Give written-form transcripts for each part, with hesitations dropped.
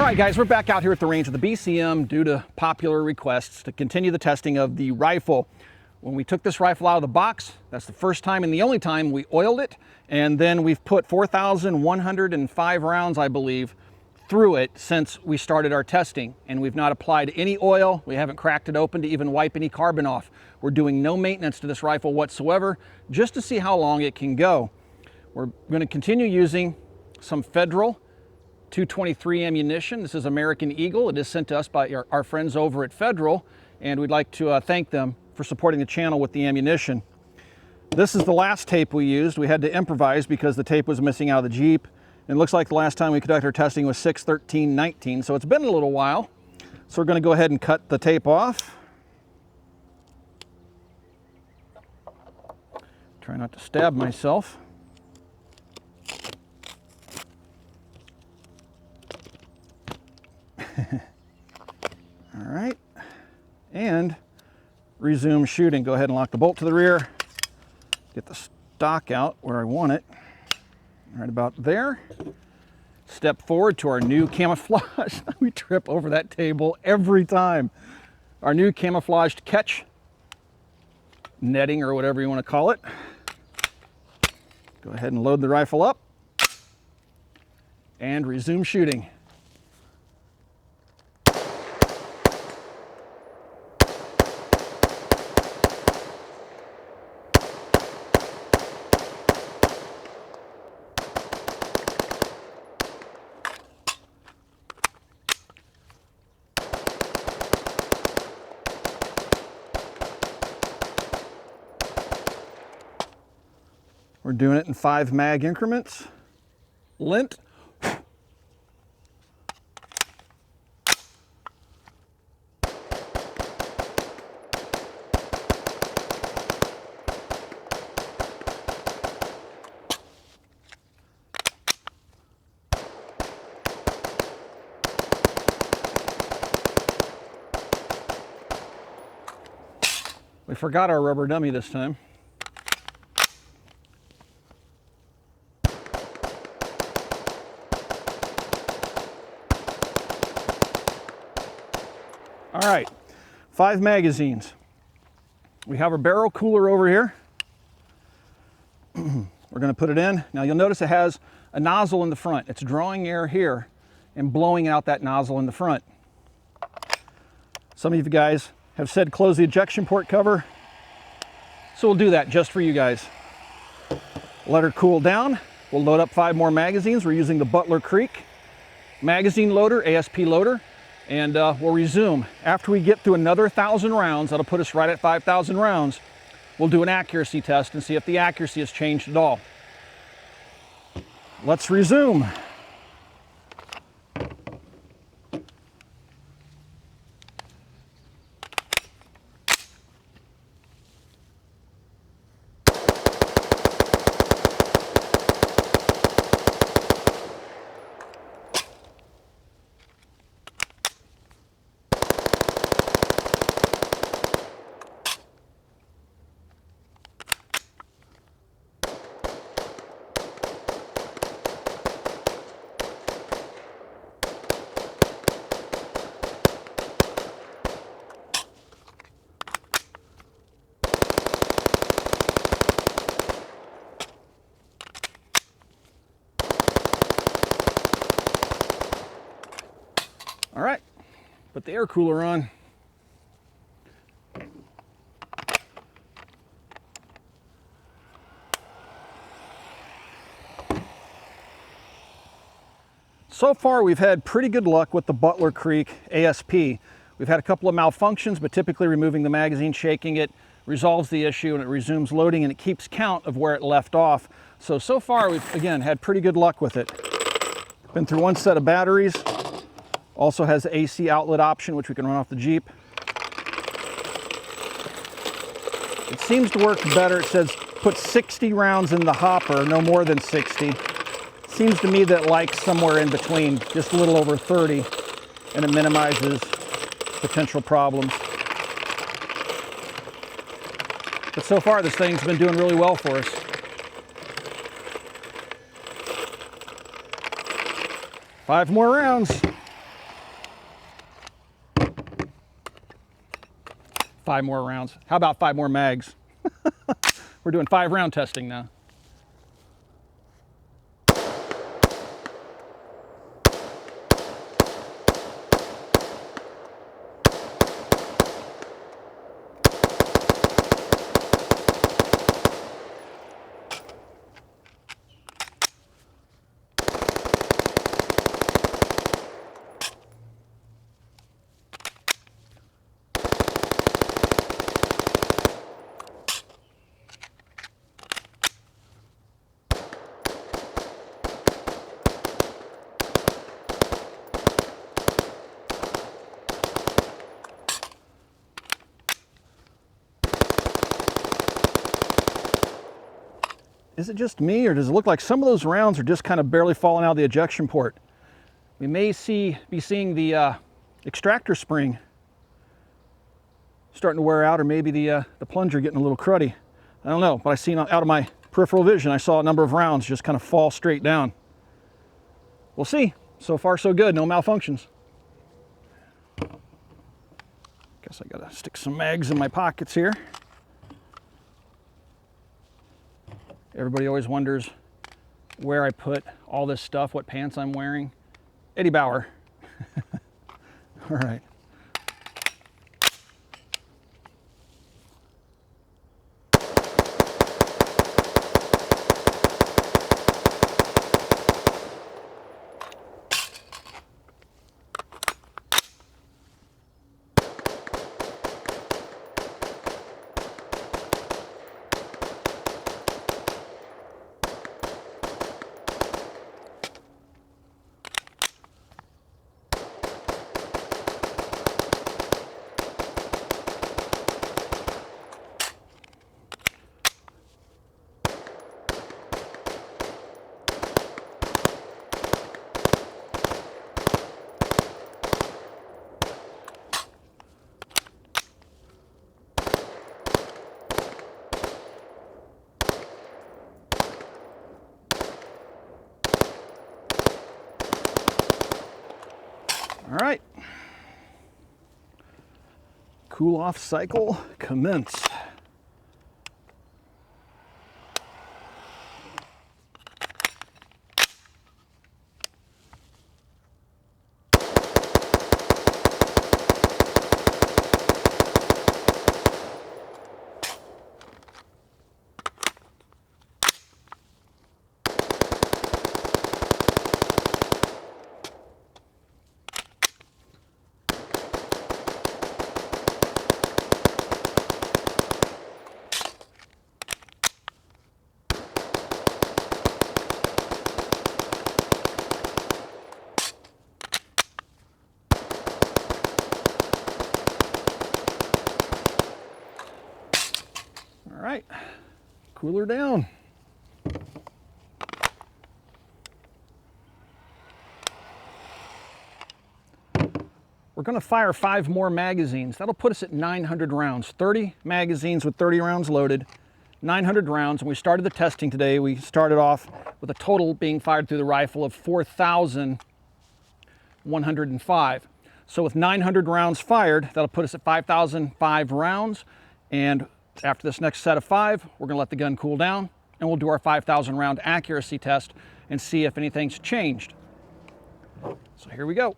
right, guys, we're back out here at the range with the BCM due to popular requests to continue the testing of the rifle. When we took this rifle out of the box, that's the first time and the only time we oiled it, and then we've put 4,105 rounds, I believe, through it since we started our testing, and we've not applied any oil. We haven't cracked it open to even wipe any carbon off. We're doing no maintenance to this rifle whatsoever, just to see how long it can go. We're going to continue using some Federal 223 ammunition. This is American Eagle. It is sent to us by our friends over at Federal, and we'd like to thank them for supporting the channel with the ammunition. This is the last tape we used. We had to improvise because the tape was missing out of the Jeep. And it looks like the last time we conducted our testing was 6/13/19, so it's been a little while. So we're going to go ahead and cut the tape off. Try not to stab myself. All right, and resume shooting. Go ahead and lock the bolt to the rear. Get the stock out where I want it, right about there. Step forward to our new camouflage. We trip over that table every time. Our new camouflaged catch netting, or whatever you want to call it. Go ahead and load the rifle up and resume shooting. We're doing it in 5 mag increments. Lint. We forgot our rubber dummy this time. All right, 5 magazines. We have our barrel cooler over here. We're going to put it in. Now you'll notice it has a nozzle in the front. It's drawing air here and blowing out that nozzle in the front. Some of you guys have said close the ejection port cover, so we'll do that just for you guys. Let her cool down. We'll load up 5 more magazines. We're using the Butler Creek magazine loader, ASP loader. And we'll resume. After we get through another 1,000 rounds, that'll put us right at 5,000 rounds, we'll do an accuracy test and see if the accuracy has changed at all. Let's resume. All right, put the air cooler on. So far, we've had pretty good luck with the Butler Creek ASP. We've had a couple of malfunctions, but typically removing the magazine, shaking it, resolves the issue, and it resumes loading, and it keeps count of where it left off. So far, we've, again, had pretty good luck with it. Been through 1 set of batteries. Also has the AC outlet option, which we can run off the Jeep. It seems to work better. It says put 60 rounds in the hopper, no more than 60. Seems to me that likes somewhere in between, just a little over 30, and it minimizes potential problems. But so far, this thing's been doing really well for us. 5 more rounds. 5 more rounds. How about 5 more mags? We're doing 5-round testing now. Is it just me, or does it look like some of those rounds are just kind of barely falling out of the ejection port? We may be seeing the extractor spring starting to wear out, or maybe the plunger getting a little cruddy. I don't know, but I seen out of my peripheral vision, I saw a number of rounds just kind of fall straight down. We'll see. So far, so good. No malfunctions. Guess I gotta stick some mags in my pockets here. Everybody always wonders where I put all this stuff, what pants I'm wearing. Eddie Bauer. All right. All right, cool off cycle commence. All right, cooler down. We're going to fire 5 more magazines. That'll put us at 900 rounds. 30 magazines with 30 rounds loaded, 900 rounds. When we started the testing today, we started off with a total being fired through the rifle of 4,105. So with 900 rounds fired, that'll put us at 5,005 rounds. And after this next set of 5, we're going to let the gun cool down, and we'll do our 5,000 round accuracy test and see if anything's changed. So here we go.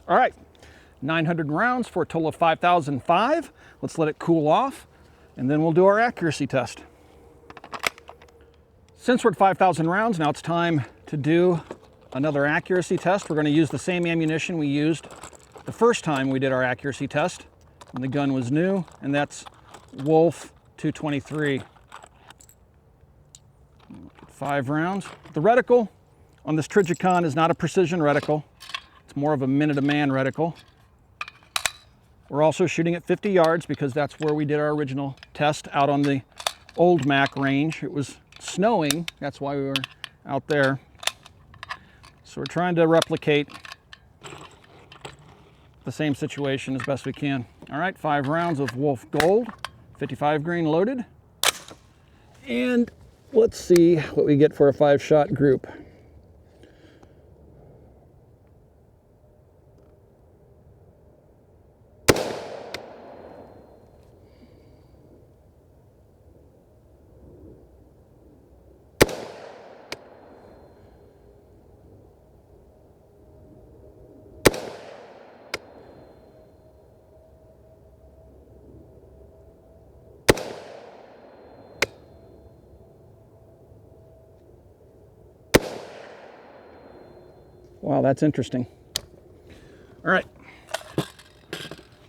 All right, 900 rounds for a total of 5,005. Let's let it cool off, and then we'll do our accuracy test. Since we're at 5,000 rounds, now it's time to do another accuracy test. We're going to use the same ammunition we used the first time we did our accuracy test. when the gun was new, and that's Wolf 223. 5 rounds. The reticle on this Trijicon is not a precision reticle. It's more of a minute-a-man reticle. We're also shooting at 50 yards because that's where we did our original test out on the old Mac range. It was snowing, that's why we were out there. So we're trying to replicate the same situation as best we can. All right, 5 rounds of Wolf Gold, 55 grain loaded. And let's see what we get for a 5-shot group. Wow, that's interesting. All right,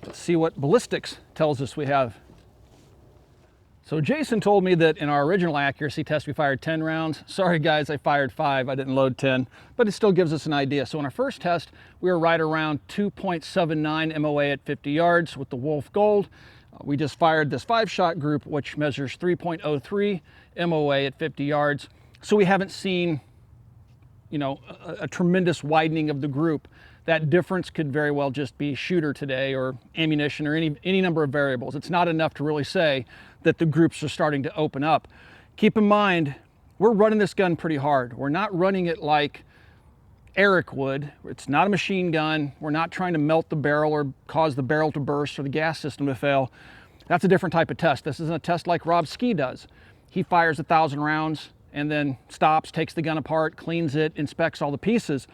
let's see what ballistics tells us we have. So Jason told me that in our original accuracy test, we fired 10 rounds. Sorry guys, I fired 5, I didn't load 10, but it still gives us an idea. So in our first test, we were right around 2.79 MOA at 50 yards with the Wolf Gold. We just fired this 5-shot group, which measures 3.03 MOA at 50 yards. So we haven't seen, you know, a tremendous widening of the group. That difference could very well just be shooter today or ammunition or any number of variables. It's not enough to really say that the groups are starting to open up. Keep in mind, we're running this gun pretty hard. We're not running it like Eric would. It's not a machine gun. We're not trying to melt the barrel or cause the barrel to burst or the gas system to fail. That's a different type of test. This isn't a test like Rob Ski does. He fires 1,000 rounds and then stops, takes the gun apart, cleans it, inspects all the pieces.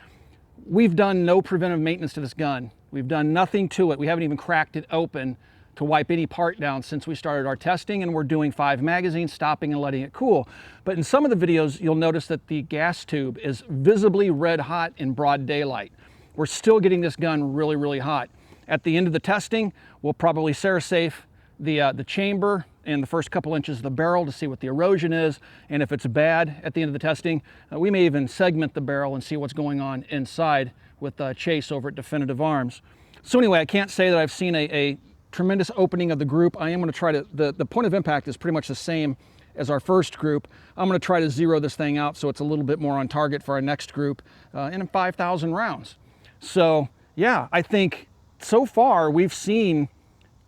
We've done no preventive maintenance to this gun. We've done nothing to it. We haven't even cracked it open to wipe any part down since we started our testing, and we're doing 5 magazines, stopping and letting it cool. But in some of the videos, you'll notice that the gas tube is visibly red hot in broad daylight. We're still getting this gun really, really hot. At the end of the testing, we'll probably Cerasafe the chamber and the first couple inches of the barrel to see what the erosion is, and if it's bad at the end of the testing, we may even segment the barrel and see what's going on inside with Chase over at Definitive Arms. So anyway, I can't say that I've seen a tremendous opening of the group. I am going to try to, the point of impact is pretty much the same as our first group. I'm going to try to zero this thing out so it's a little bit more on target for our next group in 5,000 rounds. So yeah, I think so far we've seen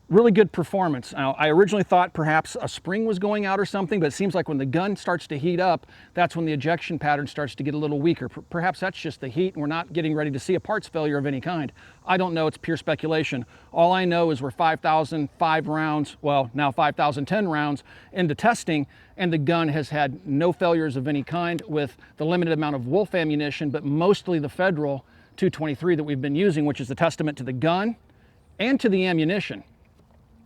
really good performance. Now, I originally thought perhaps a spring was going out or something, but it seems like when the gun starts to heat up, that's when the ejection pattern starts to get a little weaker. Perhaps that's just the heat and we're not getting ready to see a parts failure of any kind. I don't know, it's pure speculation. All I know is we're 5,005 rounds, well, now 5,010 rounds into testing, and the gun has had no failures of any kind with the limited amount of Wolf ammunition, but mostly the Federal 223 that we've been using, which is a testament to the gun and to the ammunition.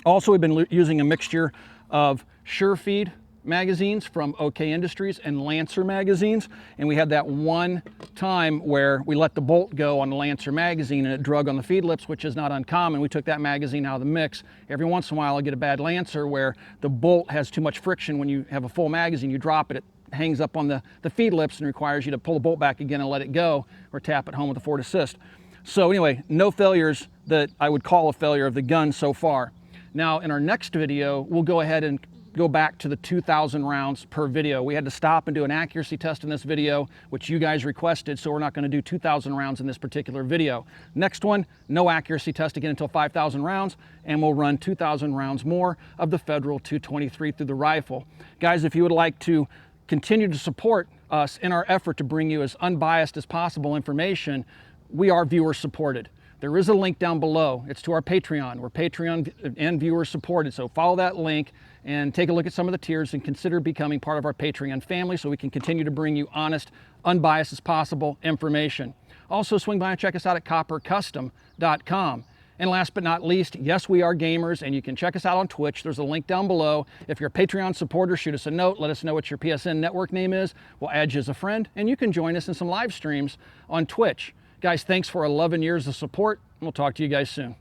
Also, we've been using a mixture of SureFeed magazines from OK Industries and Lancer magazines, and we had that one time where we let the bolt go on the Lancer magazine and it drug on the feed lips, which is not uncommon. We took that magazine out of the mix. Every once in a while I get a bad Lancer where the bolt has too much friction. When you have a full magazine, you drop it, it hangs up on the feed lips and requires you to pull the bolt back again and let it go, or tap it home with a Ford Assist. So anyway, no failures that I would call a failure of the gun so far. Now, in our next video, we'll go ahead and go back to the 2,000 rounds per video. We had to stop and do an accuracy test in this video, which you guys requested, so we're not going to do 2,000 rounds in this particular video. Next one, no accuracy test again until 5,000 rounds, and we'll run 2,000 rounds more of the Federal 223 through the rifle. Guys, if you would like to continue to support us in our effort to bring you as unbiased as possible information, we are viewer supported. There is a link down below. It's to our Patreon. We're Patreon and viewer supported. So follow that link and take a look at some of the tiers and consider becoming part of our Patreon family so we can continue to bring you honest, unbiased as possible information. Also swing by and check us out at coppercustom.com. And last but not least, yes, we are gamers, and you can check us out on Twitch. There's a link down below. If you're a Patreon supporter, shoot us a note. Let us know what your PSN network name is. We'll add you as a friend, and you can join us in some live streams on Twitch. Guys, thanks for 11 years of support. We'll talk to you guys soon.